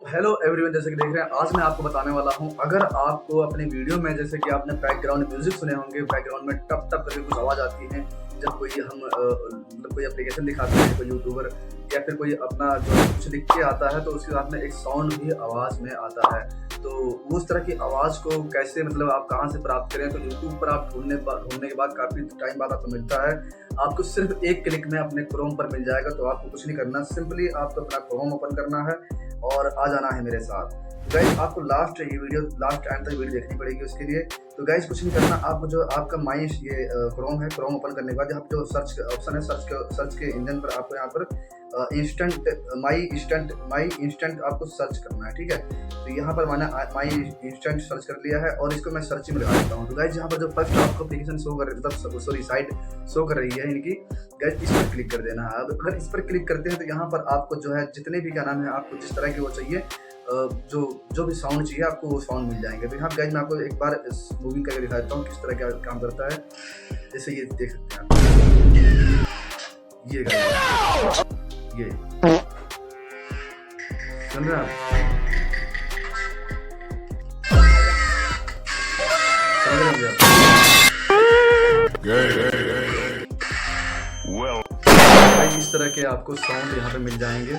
Hello everyone, जैसे कि देख रहे हैं आज मैं आपको बताने वाला हूं, अगर आपको अपने वीडियो में जैसे कि आपने बैकग्राउंड म्यूजिक सुने होंगे, बैकग्राउंड में टप टप करके कुछ आवाज़ आती है जब कोई हम मतलब कोई एप्लीकेशन दिखाते हैं, कोई यूट्यूबर या फिर कोई अपना जो कुछ लिख के आता है तो उसके साथ में एक साउंड भी आवाज़ में आता है। तो उस तरह की आवाज़ को कैसे मतलब आप कहाँ से प्राप्त करें, तो यूट्यूब पर आप ढूंढने के बाद काफ़ी टाइम बाद आपको मिलता है। आपको सिर्फ एक क्लिक में अपने क्रोम पर मिल जाएगा, तो आपको कुछ नहीं करना, सिंपली आपको अपना क्रोम ओपन करना है और आ जाना है मेरे साथ। तो गाइस आपको लास्ट एंड तक वीडियो देखनी पड़ेगी उसके लिए। तो गाइस कुछ नहीं करना, आपको जो आपका माई ये क्रोम है, क्रोम ओपन करने के बाद यहाँ जो सर्च ऑप्शन है, सर्च के इंजन पर आपको यहाँ पर माई इंस्टेंट आपको सर्च करना है, ठीक है। तो यहाँ पर मैंने माई इंस्टेंट सर्च कर लिया है और इसको मैं सर्चिंग में लगा देता हूँ। तो गाइस यहाँ पर जो फर्स्ट आपको एप्लीकेशन शो कर रही साइट शो कर रही है इनकी, गाइस इस पर क्लिक कर देना है। अब अगर इस पर क्लिक करते हैं तो यहाँ पर आपको जो है जितने भी क्या नाम है, आपको जिस तरह की वो चाहिए, जो भी साउंड चाहिए आपको वो साउंड मिल जाएंगे। तो यहाँ गाइस मैं आपको एक बार मूविंग करके दिखा देता हूँ किस तरह का काम करता है। जैसे ये देख सकते हैं आप, ये गाइस ये सुन रहे हैं आप, समझ रहे हैं आप? इस तरह के आपको साउंड यहाँ पे मिल जाएंगे,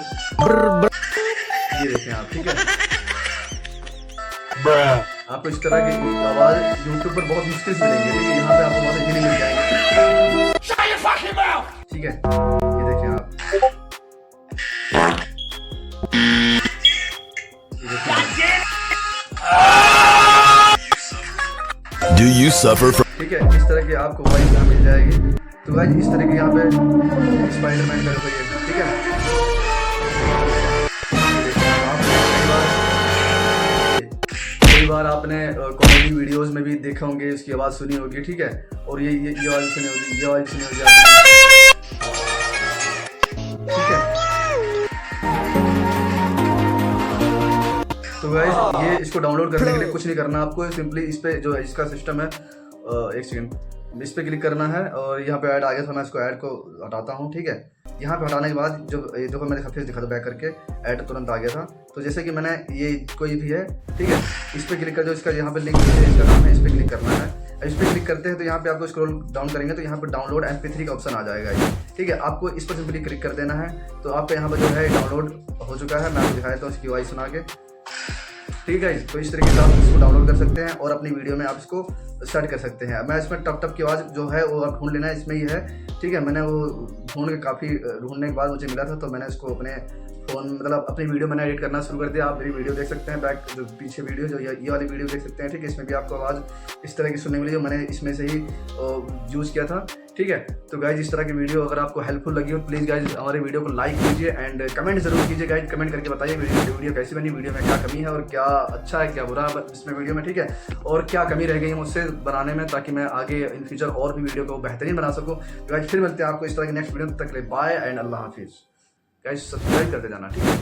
ये देखें आप, ठीक है। आपको इस तरह की आवाज यूट्यूब पर बहुत मुश्किल से मिलेंगे, ठीक है। यहाँ पे आपको बहुत इजीली मिल जाएंगे, ठीक है। ये देखें आप, Do you suffer from? ठीक है। इस तरह की आपको वॉइस यहाँ मिल जाएगी। तो गाइस इस तरह के यहाँ पे स्पाइडरमैन का कोई, ठीक है। कई बार आपने कॉमेडी वीडियोस में भी देखा होंगे, इसकी आवाज़ सुनी होगी, ठीक है। और ये आवाज़ सुनी होगी, ये आवाज़ सुनी होगी आपने, ठीक है। तो गाइस ये इसको डाउनलोड करने के लिए कुछ नहीं करना, आपको सिंपली इस पे जो है इसका सिस्टम है, एक सेकंड, इस पे क्लिक करना है और यहाँ पे ऐड आ गया था, मैं इसको ऐड को हटाता हूँ, ठीक है। यहाँ पे हटाने के बाद जो देखो मैंने फेस दिखा था बैक करके, ऐड तुरंत आ गया था। तो जैसे कि मैंने ये कोई भी है, ठीक है, इस पर क्लिक कर दो, इसका यहाँ पे लिंक है, इसका नाम है, इस पर क्लिक करना है। इस पर क्लिक करते हैं तो यहाँ पे आपको स्क्रॉल डाउन करेंगे तो यहाँ पर डाउनलोड MP3 का ऑप्शन आ जाएगा, ठीक है। आपको इस पर सिंपली क्लिक कर देना है। तो आपका यहाँ पर जो है डाउनलोड हो चुका है, मैं आपको दिखाया था इसकी वॉइस सुना के, ठीक है। तो इस तरीके से आप इसको डाउनलोड कर सकते हैं और अपनी वीडियो में आप इसको सेट कर सकते हैं। मैं इसमें टप टप की आवाज़ जो है वो आप ढूंढ लेना है, इसमें ही है, ठीक है। मैंने वो ढूंढने के बाद मुझे मिला था, तो मैंने इसको अपने फ़ोन मतलब अपनी वीडियो मैंने एडिट करना शुरू कर दिया। आप मेरी वीडियो देख सकते हैं, बैक जो पीछे वीडियो जो ये वाली वीडियो देख सकते हैं, ठीक है। इसमें भी आपको आवाज़ इस तरह की सुनने मिली जो मैंने इसमें से ही यूज़ किया था, ठीक है। तो गाइज इस तरह की वीडियो अगर आपको हेल्पफुल लगी हो, प्लीज़ गाइज हमारे वीडियो को लाइक कीजिए एंड कमेंट जरूर कीजिए। गाइज कमेंट करके बताइए वीडियो कैसी बनी, वीडियो में क्या कमी है और क्या अच्छा है, क्या बुरा है इसमें वीडियो में, ठीक है। और क्या कमी रह गई मुझसे बनाने में, ताकि मैं आगे इन फ्यूचर और भी वीडियो को बेहतरीन बना सकूँ। तो गाइज फिर मिलते हैं आपको इस तरह की नेक्स्ट वीडियो, तक के लिए बाय एंड अल्लाह हाफिज़। गाइज सब्सक्राइब करते जाना, ठीक है।